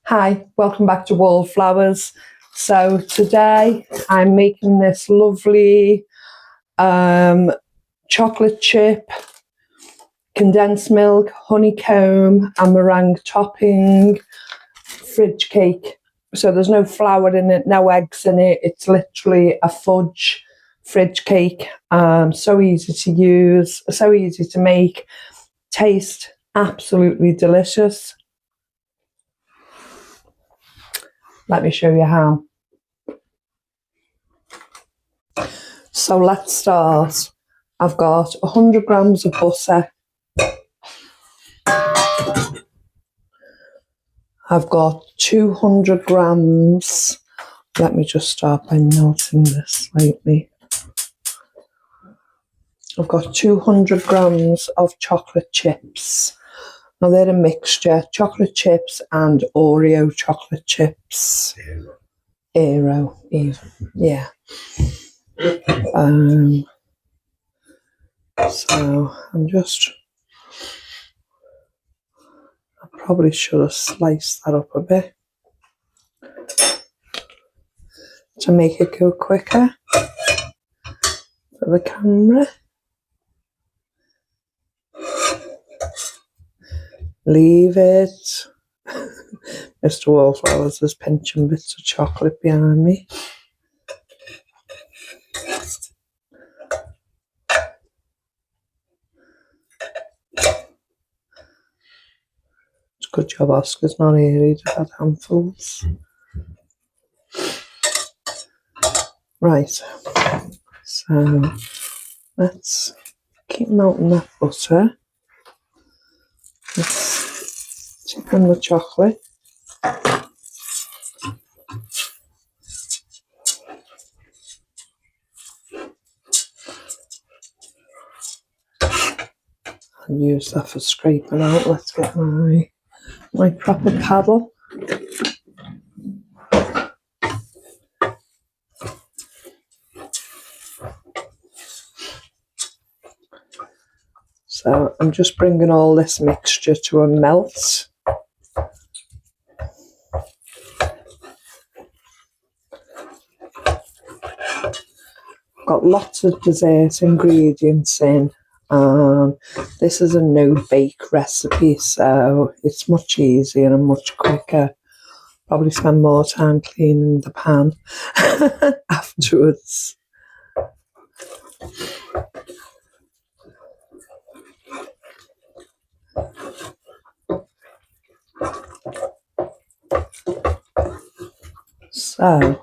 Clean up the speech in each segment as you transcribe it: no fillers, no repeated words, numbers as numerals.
Hi, welcome back to Wallflowers. So today I'm making this lovely chocolate chip, condensed milk, honeycomb and meringue topping fridge cake. So there's no flour in it, no eggs in it. It's literally a fudge fridge cake. So easy to use, so easy to make, taste absolutely delicious. Let me show you how. So let's start. I've got 100 grams of butter. I've got 200 grams. Let me just start by melting this slightly. I've got 200 grams of chocolate chips. Now they're a mixture, chocolate chips and Oreo chocolate chips. Aero, yeah. So I probably should have sliced that up a bit to make it go quicker for the camera. Leave it. Mr. Wallflowers is pinching bits of chocolate behind me. It's a good job Oscar's not here, he'd have had handfuls. Right, so let's keep melting that butter. Let's tip in the chocolate. And use that for scraping out. Let's get my proper paddle. So I'm just bringing all this mixture to a melt. Got lots of dessert ingredients in. This is a no-bake recipe, so it's much easier and much quicker. Probably spend more time cleaning the pan afterwards. So,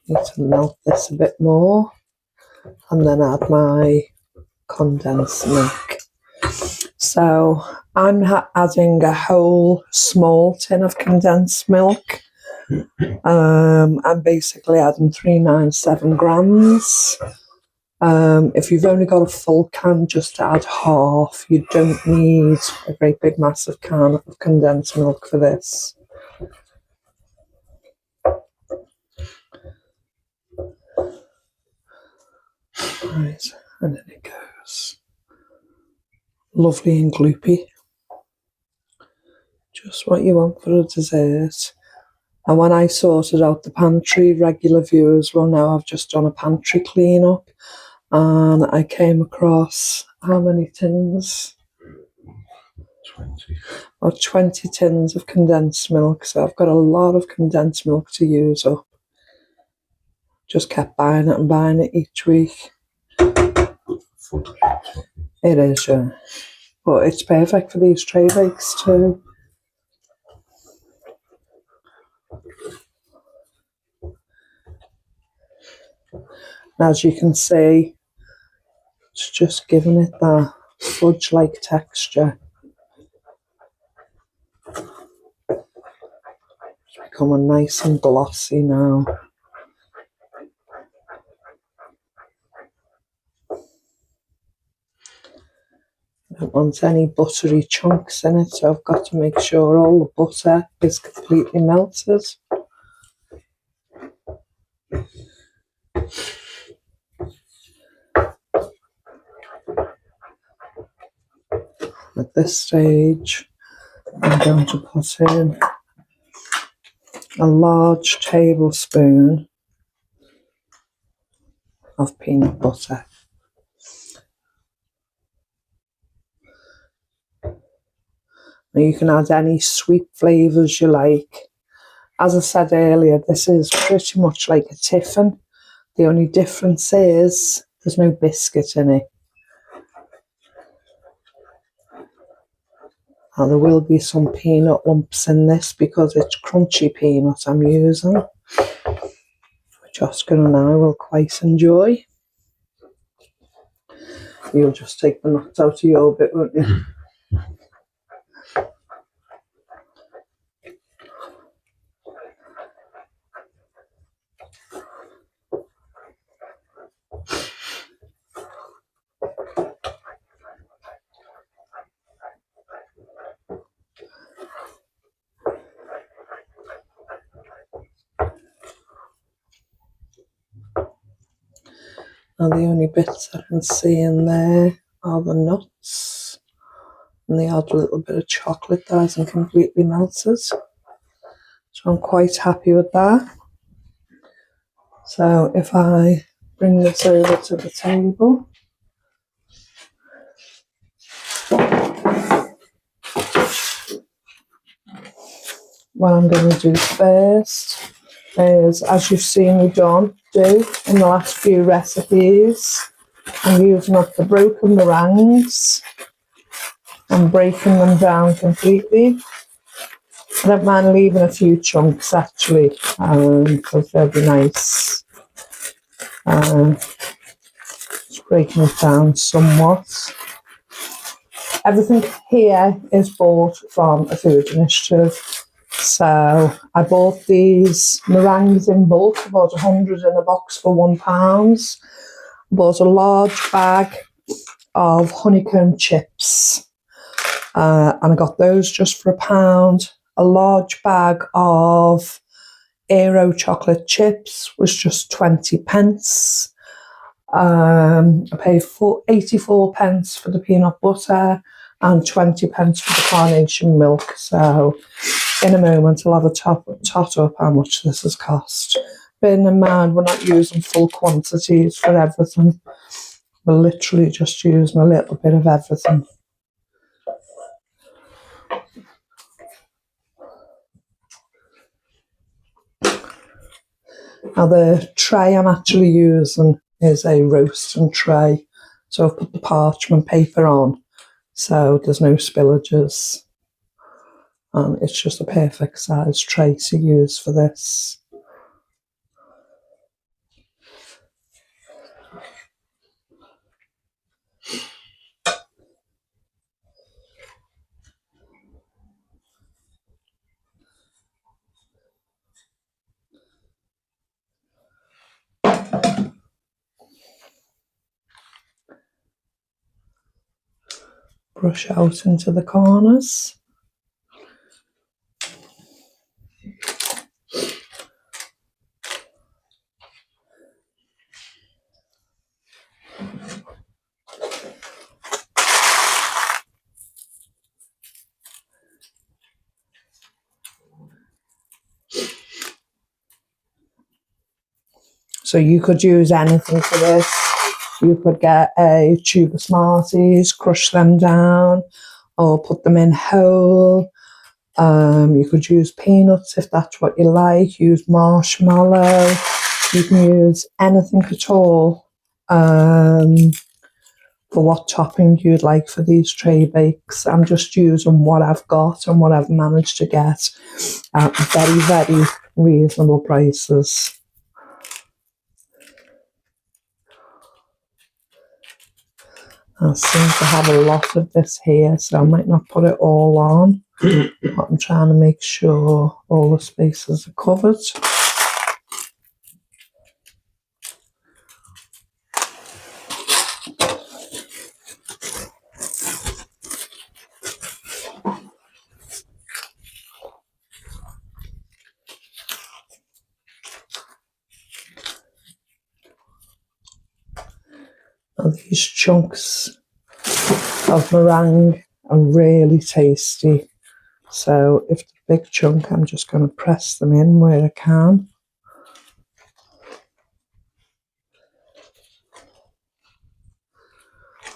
need to melt this a bit more and then add my condensed milk. So I'm adding a whole small tin of condensed milk. I'm basically adding 397 grams. If you've only got a full can, just add half. You don't need a great big massive can of condensed milk for this. Right, and then it goes. Lovely and gloopy. Just what you want for a dessert. And when I sorted out the pantry, regular viewers will know I've just done a pantry clean up. And I came across how many tins? 20. About 20 tins of condensed milk. So I've got a lot of condensed milk to use up. Just kept buying it and buying it each week. It is, yeah. But it's perfect for these tray bakes too. And as you can see, it's just giving it that fudge-like texture. It's becoming nice and glossy now. I don't want any buttery chunks in it, so I've got to make sure all the butter is completely melted. at this stage, I'm going to put in a large tablespoon of peanut butter. Now you can add any sweet flavours you like. As I said earlier, this is pretty much like a tiffin. The only difference is there's no biscuit in it. Now there will be some peanut lumps in this because it's crunchy peanut I'm using, which Oscar and I will quite enjoy. You'll just take the nuts out of your bit, won't you? Now the only bits I can see in there are the nuts, and they add a little bit of chocolate that hasn't completely melted. So I'm quite happy with that. So if I bring this over to the table, what I'm going to do first is, as you've seen me do in the last few recipes, I'm using up the broken meringues and breaking them down completely. I don't mind leaving a few chunks actually, because they'll be nice. Just breaking it down somewhat. Everything here is bought from a food initiative. So I bought these meringues in bulk, about 100 in a box for £1. Bought a large bag of honeycomb chips, and I got those just for £1. A large bag of Aero chocolate chips was just 20p. I paid 84p for the peanut butter and 20p for the carnation milk. So in a moment I'll have a tot up how much this has cost. Bearing in mind we're not using full quantities for everything. We're literally just using a little bit of everything. Now the tray I'm actually using is a roasting tray. So I've put the parchment paper on so there's no spillages. It's just a perfect size tray to use for this. Brush out into the corners. So you could use anything for this. You could get a tube of Smarties, crush them down, or put them in whole. You could use peanuts if that's what you like. Use marshmallow. You can use anything at all for what topping you'd like for these tray bakes. I'm just using what I've got and what I've managed to get at very, very reasonable prices. I seem to have a lot of this here, so I might not put it all on, but I'm trying to make sure all the spaces are covered. Now these chunks of meringue are really tasty. So if it's a big chunk, I'm just going to press them in where I can.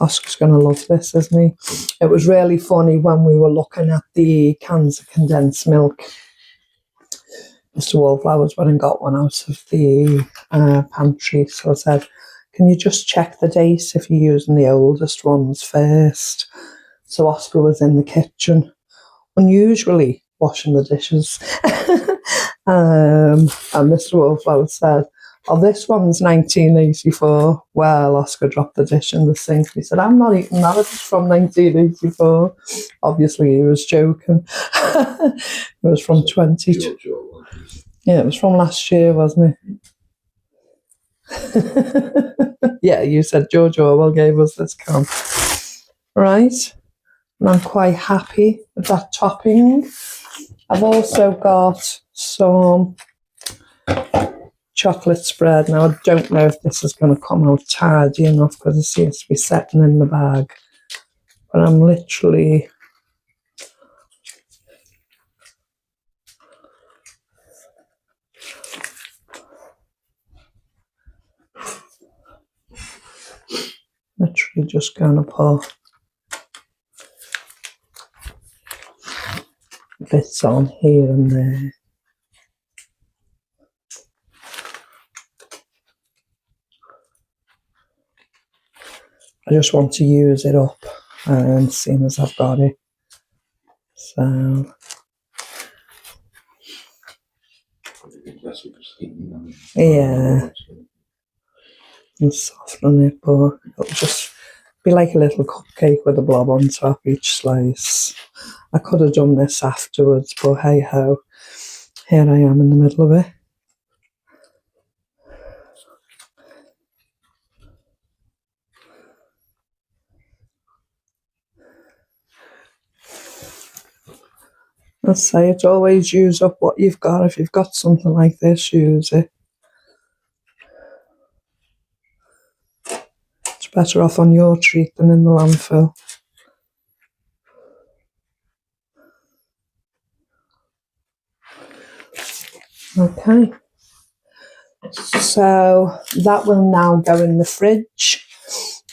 Oscar's going to love this, isn't he? It was really funny when we were looking at the cans of condensed milk. Mr. Wallflowers went and got one out of the pantry. So I said, can you just check the date if you're using the oldest ones first? So Oscar was in the kitchen, unusually washing the dishes. And Mr. Wallflower said, oh, this one's 1984. Well, Oscar dropped the dish in the sink. He said, I'm not eating that. It's from 1984. Obviously, he was joking. It was from 20. Yeah, it was from last year, wasn't it? Yeah, you said George Orwell gave us this can. Right. And I'm quite happy with that topping. I've also got some chocolate spread. Now, I don't know if this is going to come out tidy enough because it seems to be setting in the bag. But I'm literally... just going to put bits on here and there. I just want to use it up and seeing as I've got it. So yeah, and soften it, but it'll just be like a little cupcake with a blob on top each slice. I could have done this afterwards, but hey ho, here I am in the middle of it. Let's say it's always use up what you've got. If you've got something like this, use it. It's better off on your treat than in the landfill. Okay. So that will now go in the fridge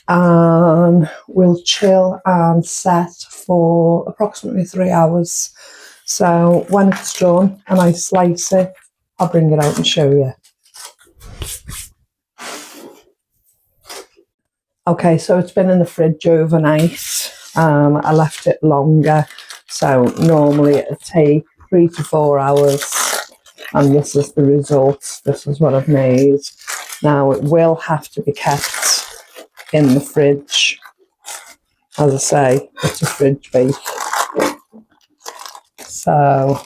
and will chill and set for approximately 3 hours. So when it's done and I slice it, I'll bring it out and show you. Okay, so it's been in the fridge overnight. I left it longer. So normally it'd take 3 to 4 hours. And this is the result. This is what I've made. Now it will have to be kept in the fridge. As I say, it's a fridge bake. So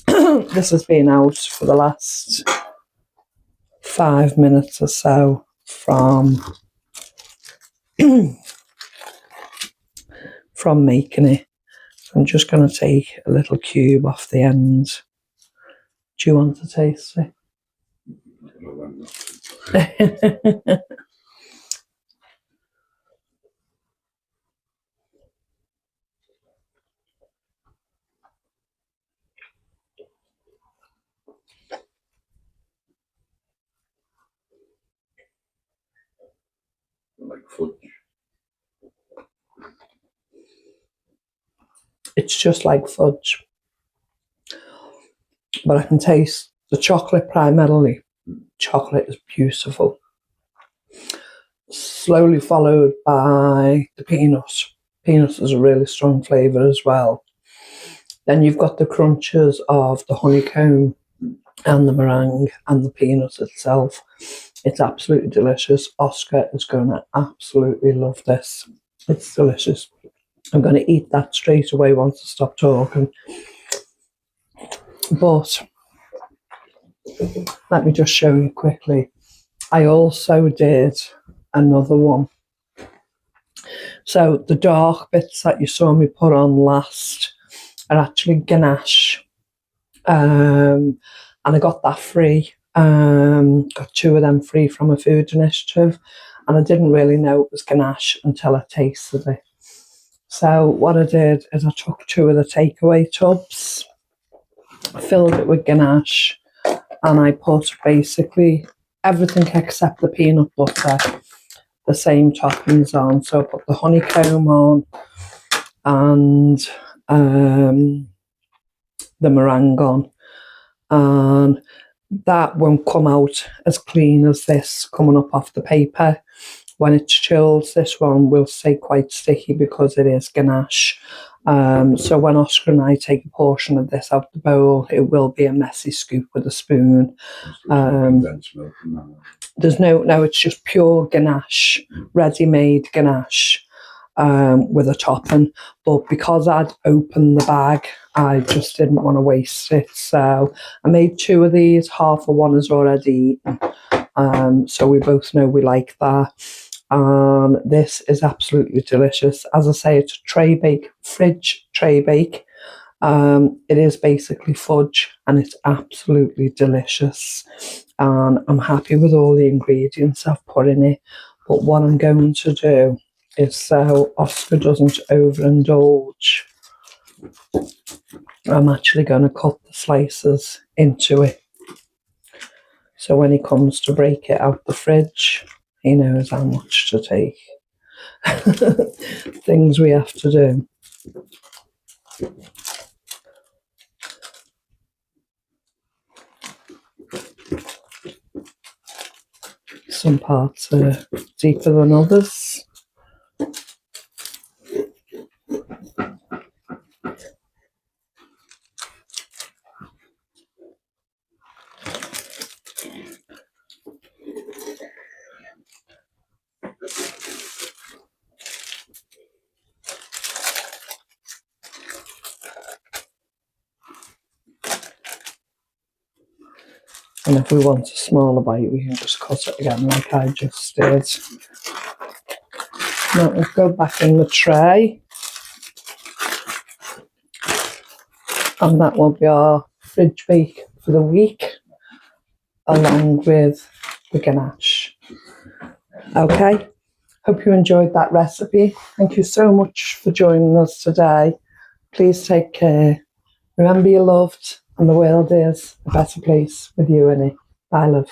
this has been out for the last 5 minutes or so from making it. I'm just going to take a little cube off the end. Do you want to taste it? Like fudge. It's just like fudge. But I can taste the chocolate primarily. Chocolate is beautiful. Slowly followed by the peanut. Peanut is a really strong flavour as well. Then you've got the crunches of the honeycomb and the meringue and the peanut itself. It's absolutely delicious. Oscar is going to absolutely love this. It's delicious. I'm going to eat that straight away once I stop talking. But let me just show you quickly. I also did another one. So the dark bits that you saw me put on last are actually ganache. And I got that free. Got 2 of them free from a food initiative. And I didn't really know it was ganache until I tasted it. So what I did is I took 2 of the takeaway tubs, filled it with ganache, and I put basically everything except the peanut butter, the same toppings on. So I put the honeycomb on and the meringue on, and that won't come out as clean as this coming up off the paper. When it's chilled, this one will stay quite sticky because it is ganache. So when Oscar and I take a portion of this out the bowl, it will be a messy scoop with a spoon. There's no, it's just pure ganache, ready-made ganache with a topping. But because I'd opened the bag, I just didn't want to waste it. So I made 2 of these, half of one is already eaten. So we both know we like that. And this is absolutely delicious. As I say, it's a tray bake, fridge tray bake. It is basically fudge and it's absolutely delicious. And I'm happy with all the ingredients I've put in it. But what I'm going to do is, so Oscar doesn't overindulge, I'm actually going to cut the slices into it. So when he comes to break it out the fridge, he knows how much to take. Things we have to do. Some parts are deeper than others. And if we want a smaller bite, we can just cut it again like I just did. Now we'll go back in the tray. And that will be our fridge bake for the week, along with the ganache. Okay, hope you enjoyed that recipe. Thank you so much for joining us today. Please take care. Remember you're loved and the world is a better place with you in it. Bye, love.